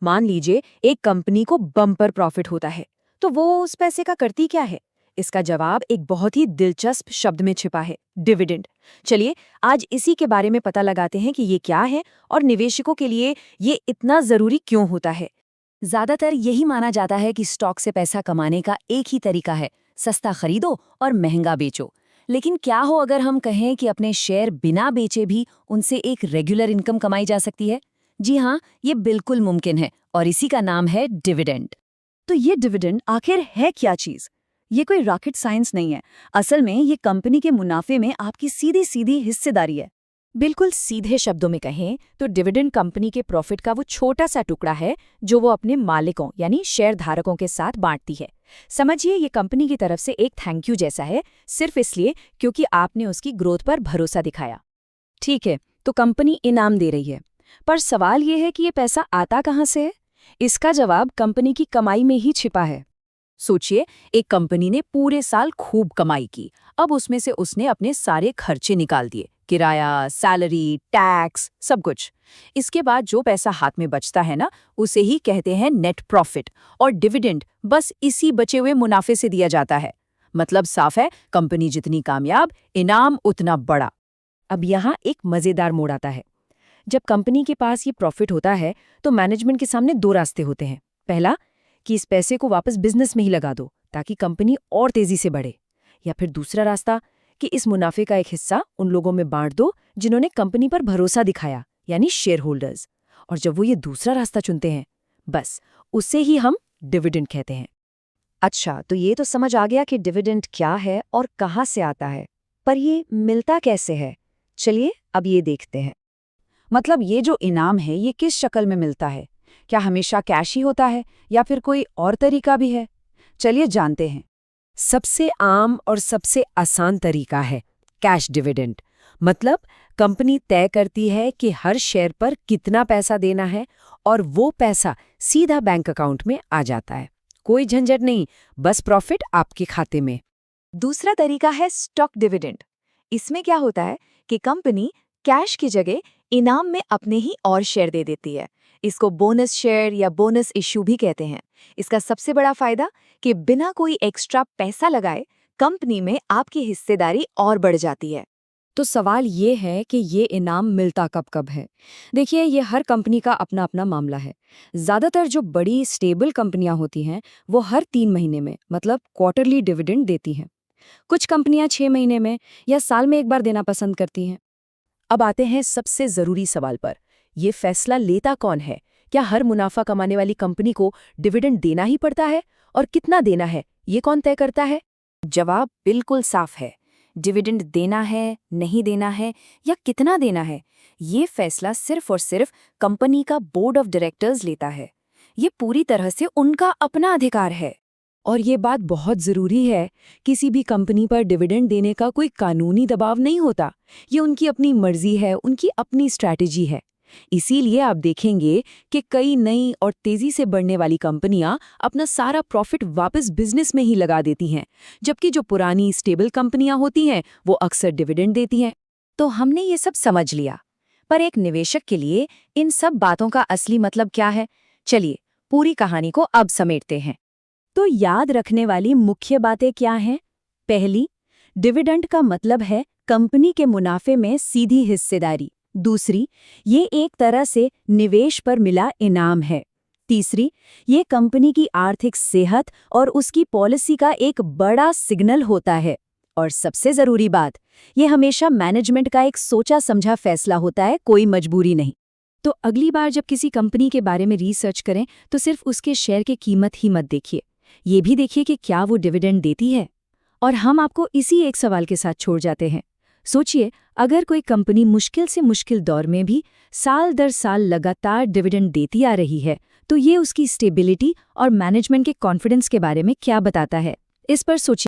मान लीजिए एक कंपनी को बम्पर प्रॉफिट होता है, तो वो उस पैसे का करती क्या है? इसका जवाब एक बहुत ही दिलचस्प शब्द में छिपा है, डिविडेंड। चलिए आज इसी के बारे में पता लगाते हैं कि ये क्या है और निवेशकों के लिए ये इतना जरूरी क्यों होता है। ज्यादातर यही माना जाता है कि स्टॉक से पैसा कमाने का एक ही तरीका है, सस्ता खरीदो और महंगा बेचो। लेकिन क्या हो अगर हम कहें कि अपने शेयर बिना बेचे भी उनसे एक रेगुलर इनकम कमाई जा सकती है? जी हाँ, ये बिल्कुल मुमकिन है और इसी का नाम है डिविडेंड। तो ये डिविडेंड आखिर है क्या चीज? ये कोई रॉकेट साइंस नहीं है। असल में ये कंपनी के मुनाफे में आपकी सीधी सीधी हिस्सेदारी है। बिल्कुल सीधे शब्दों में कहें तो डिविडेंड कंपनी के प्रॉफिट का वो छोटा सा टुकड़ा है जो वो अपने मालिकों यानी शेयर धारकों के साथ बांटती है। समझिए ये कंपनी की तरफ से एक थैंक यू जैसा है, सिर्फ इसलिए क्योंकि आपने उसकी ग्रोथ पर भरोसा दिखाया। ठीक है, तो कंपनी इनाम दे रही है, पर सवाल ये है कि ये पैसा आता कहाँ से है? इसका जवाब कंपनी की कमाई में ही छिपा है। सोचिए एक कंपनी ने पूरे साल खूब कमाई की, अब उसमें से उसने अपने सारे खर्चे निकाल दिए, किराया, सैलरी, टैक्स, सब कुछ। इसके बाद जो पैसा हाथ में बचता है ना, उसे ही कहते हैं नेट प्रॉफिट, और डिविडेंड बस इसी बचे हुए मुनाफे से दिया जाता है। मतलब साफ है, कंपनी जितनी कामयाब, इनाम उतना बड़ा। अब यहाँ एक मजेदार मोड़ आता है। जब कंपनी के पास ये प्रॉफिट होता है तो मैनेजमेंट के सामने दो रास्ते होते हैं। पहला कि इस पैसे को वापस बिजनेस में ही लगा दो ताकि कंपनी और तेजी से बढ़े, या फिर दूसरा रास्ता कि इस मुनाफे का एक हिस्सा उन लोगों में बांट दो जिन्होंने कंपनी पर भरोसा दिखाया, यानी शेयर होल्डर्स। और जब वो ये दूसरा रास्ता चुनते हैं, बस उसे ही हम डिविडेंड कहते हैं। अच्छा, तो ये तो समझ आ गया कि डिविडेंड क्या है और कहाँ से आता है, पर ये मिलता कैसे है? चलिए अब ये देखते हैं। मतलब ये जो इनाम है ये किस शक्ल में मिलता है? क्या हमेशा कैश ही होता है या फिर कोई और तरीका भी है? चलिए जानते हैं। सबसे आम और सबसे आसान तरीका है कैश डिविडेंड। मतलब कंपनी तय करती है कि हर शेयर पर कितना पैसा देना है और वो पैसा सीधा बैंक अकाउंट में आ जाता है। कोई झंझट नहीं, बस प्रॉफिट आपके खाते में। दूसरा तरीका है स्टॉक डिविडेंड। इसमें क्या होता है कि कंपनी कैश की जगह इनाम में अपने ही और शेयर दे देती है। इसको बोनस शेयर या बोनस इश्यू भी कहते हैं। इसका सबसे बड़ा फायदा कि बिना कोई एक्स्ट्रा पैसा लगाए कंपनी में आपकी हिस्सेदारी और बढ़ जाती है। तो सवाल ये है कि ये इनाम मिलता कब कब है? देखिए, ये हर कंपनी का अपना अपना मामला है। ज़्यादातर जो बड़ी स्टेबल कंपनियां होती हैं वो हर 3 महीने में, मतलब क्वार्टरली डिविडेंड देती हैं। कुछ कंपनियां 6 महीने में या साल में एक बार देना पसंद करती हैं। अब आते हैं सबसे जरूरी सवाल पर, ये फैसला लेता कौन है? क्या हर मुनाफा कमाने वाली कंपनी को डिविडेंड देना ही पड़ता है? और कितना देना है, ये कौन तय करता है? जवाब बिल्कुल साफ है। डिविडेंड देना है, नहीं देना है या कितना देना है, ये फैसला सिर्फ और सिर्फ कंपनी का बोर्ड ऑफ डायरेक्टर्स लेता है। ये पूरी तरह से उनका अपना अधिकार है। और ये बात बहुत जरूरी है, किसी भी कंपनी पर डिविडेंड देने का कोई कानूनी दबाव नहीं होता। ये उनकी अपनी मर्जी है, उनकी अपनी स्ट्रैटेजी है। इसीलिए आप देखेंगे कि कई नई और तेजी से बढ़ने वाली कंपनियां अपना सारा प्रॉफिट वापस बिजनेस में ही लगा देती हैं, जबकि जो पुरानी स्टेबल कंपनियां होती हैं वो अक्सर डिविडेंड देती हैं। तो हमने ये सब समझ लिया, पर एक निवेशक के लिए इन सब बातों का असली मतलब क्या है? चलिए पूरी कहानी को अब समेटते हैं। तो याद रखने वाली मुख्य बातें क्या हैं? पहली, डिविडेंड का मतलब है कंपनी के मुनाफे में सीधी हिस्सेदारी। दूसरी, ये एक तरह से निवेश पर मिला इनाम है। तीसरी, ये कंपनी की आर्थिक सेहत और उसकी पॉलिसी का एक बड़ा सिग्नल होता है। और सबसे जरूरी बात, ये हमेशा मैनेजमेंट का एक सोचा समझा फैसला होता है, कोई मजबूरी नहीं। तो अगली बार जब किसी कंपनी के बारे में रिसर्च करें तो सिर्फ उसके शेयर की कीमत ही मत देखिए, ये भी देखिए कि क्या वो डिविडेंड देती है। और हम आपको इसी एक सवाल के साथ छोड़ जाते हैं। सोचिए, अगर कोई कंपनी मुश्किल से मुश्किल दौर में भी साल दर साल लगातार डिविडेंड देती आ रही है, तो ये उसकी स्टेबिलिटी और मैनेजमेंट के कॉन्फिडेंस के बारे में क्या बताता है? इस पर सोचिए।